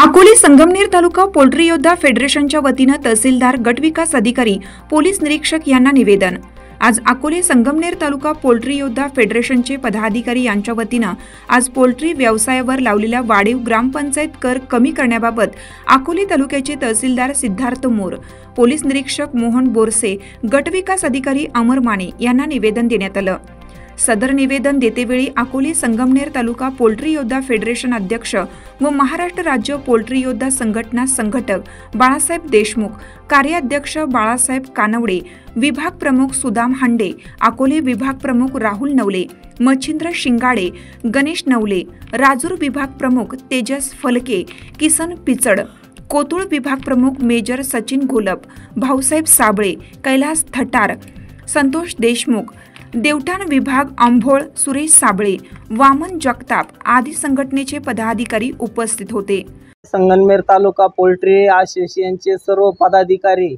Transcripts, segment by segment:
अकोले संगमनेर तालुका poultry योद्धा फेडरेशनच्या वतीने तहसीलदार गटविकास अधिकारी पोलीस निरीक्षक यांना निवेदन। आज अकोले संगमनेर तालुका पोल्ट्री योद्धा फेडरेशनचे पदाधिकारी यांच्या वतीने आज पोल्ट्री व्यवसायावर लावलेल्या वाढीव ग्रामपंचायत कर कमी करण्याबाबत अकोले तालुक्याचे तहसीलदार सिद्धार्थ मोर, पोलीस निरीक्षक मोहन बोरसे, गटविकास अधिकारी अमर माने यांना निवेदन देण्यात आलं। सदर निवेदन देतेवेळी अकोले संगमनेर तालुका पोल्ट्री योद्धा फेडरेशन अध्यक्ष व महाराष्ट्र राज्य पोल्ट्री योद्धा संघटना संघटक बाळासाहेब देशमुख, कार्याध्यक्ष बाळासाहेब कानवडे, विभाग प्रमुख सुदाम हांडे, अकोले विभाग प्रमुख राहुल नवले, मच्छिंद्र शिंगाडे, गणेश नवले, राजूर विभाग प्रमुख तेजस फलके, किसन पिचड, कोतुळ विभाग प्रमुख मेजर सचिन घोलप, भाऊसाहेब साबळे, कैलास थटार, संतोष देशमुख, देवठाण विभाग अंभोळ सुरेश साबळे, वामन जगताप आदी संघटनेचे पदाधिकारी उपस्थित होते। संगमनेर तालुका पोल्ट्री असोसिएशनचे सर्व पदाधिकारी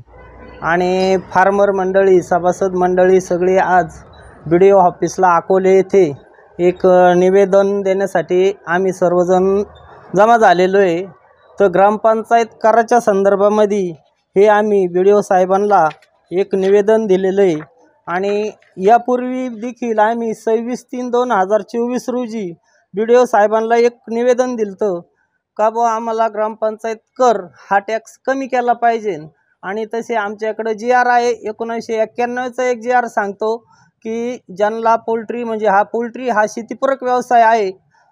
आणि फार्मर मंडळी, सभासद मंडळी सगळे आज बीडीओ ऑफिसला अकोले येथे एक निवेदन देण्यासाठी आम्ही सर्वजण जमा झालेलो आहे। तर ग्रामपंचायत कराच्या संदर्भामध्ये हे आम्ही बीडीओ साहेबांना एक निवेदन दिलेलं आहे आणि यापूर्वी देखील आम्ही 26/3/2024 रोजी बीडीओ साहेबांना एक निवेदन दिलं का बा आम्हाला ग्रामपंचायत कर हा टॅक्स कमी केला पाहिजे। आणि तसे आमच्याकडे GR आहे 1991चा एक GR सांगतो की ज्यांना पोल्ट्री म्हणजे पोल्ट्री हा शेतीपूरक व्यवसाय आहे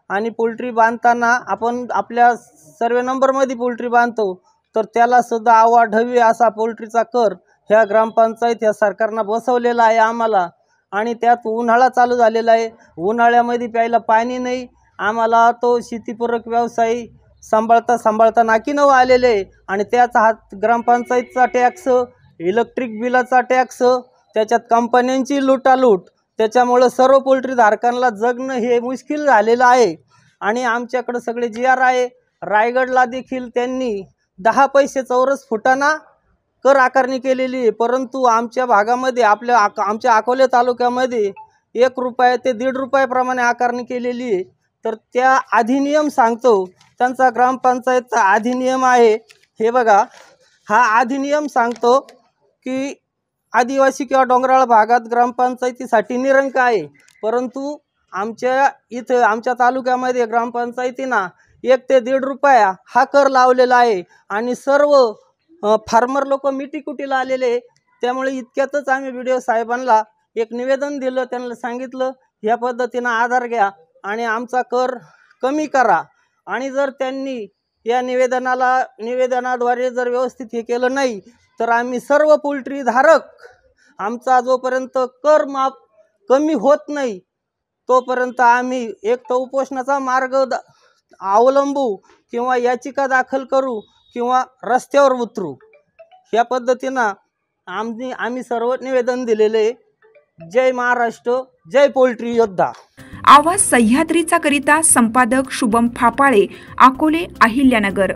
आणि पोल्ट्री बांधताना आपण आपल्या सर्वे नंबरमध्ये पोल्ट्री बांधतो तर त्याला सुद्धा आवाढव्य असा पोल्ट्रीचा कर ह्या ग्रामपंचायत ह्या सरकारनं बसवलेला आहे आम्हाला। आणि त्यात उन्हाळा चालू झालेला आहे, उन्हाळ्यामध्ये प्यायला पाणी नाही, आम्हाला तो शेतीपूरक व्यवसाय सांभाळता नाकीनऊ आलेले आहे। आणि त्याचा ग्रामपंचायतचा टॅक्स, इलेक्ट्रिक बिलाचा टॅक्स, त्याच्यात कंपन्यांची लुटालूट, त्याच्यामुळे सर्व पोल्ट्री धारकांना जगणं हे मुश्किल झालेलं आहे। आणि आमच्याकडे सगळे GR आहे। रायगडला देखील त्यांनी 10 पैसे चौरस फुटांना कर आकारणी केलेली आहे, परंतु आमच्या भागामध्ये आमच्या अकोले तालुक्यामध्ये 1 रुपया ते 1.5 रुपयाप्रमाणे आकारणी केलेली आहे। तर त्या अधिनियम सांगतो, त्यांचा ग्रामपंचायतचा अधिनियम आहे, हे बघा, हा अधिनियम सांगतो की आदिवासी किंवा डोंगराळ भागात ग्रामपंचायतीसाठी निरंक आहे, परंतु आमच्या तालुक्यामध्ये ग्रामपंचायतींना 1 ते 1.5 रुपया हा कर लावलेला आहे। आणि सर्व फार्मर लोक मिटीकुटीला आलेले, त्यामुळे इतक्यातच आम्ही बीडीओ साहेबांना एक निवेदन दिलं, त्यांना सांगितलं ह्या पद्धतीनं आधार घ्या आणि आमचा कर कमी करा। आणि जर त्यांनी या निवेदनाद्वारे जर व्यवस्थित हे केलं नाही तर आम्ही सर्व पोल्ट्री धारक आमचा जोपर्यंत कर माफ कमी होत नाही तोपर्यंत आम्ही एक तर उपोषणाचा मार्ग अवलंबू किंवा याचिका दाखल करू किंवा रस्त्यावर उतरू, या पद्धतीनं आम्ही सर्व निवेदन दिलेले। जय महाराष्ट्र, जय पोल्ट्री योद्धा। आवाज सह्याद्रीचा करिता संपादक शुभम फापाळे, अकोले, अहिल्यानगर।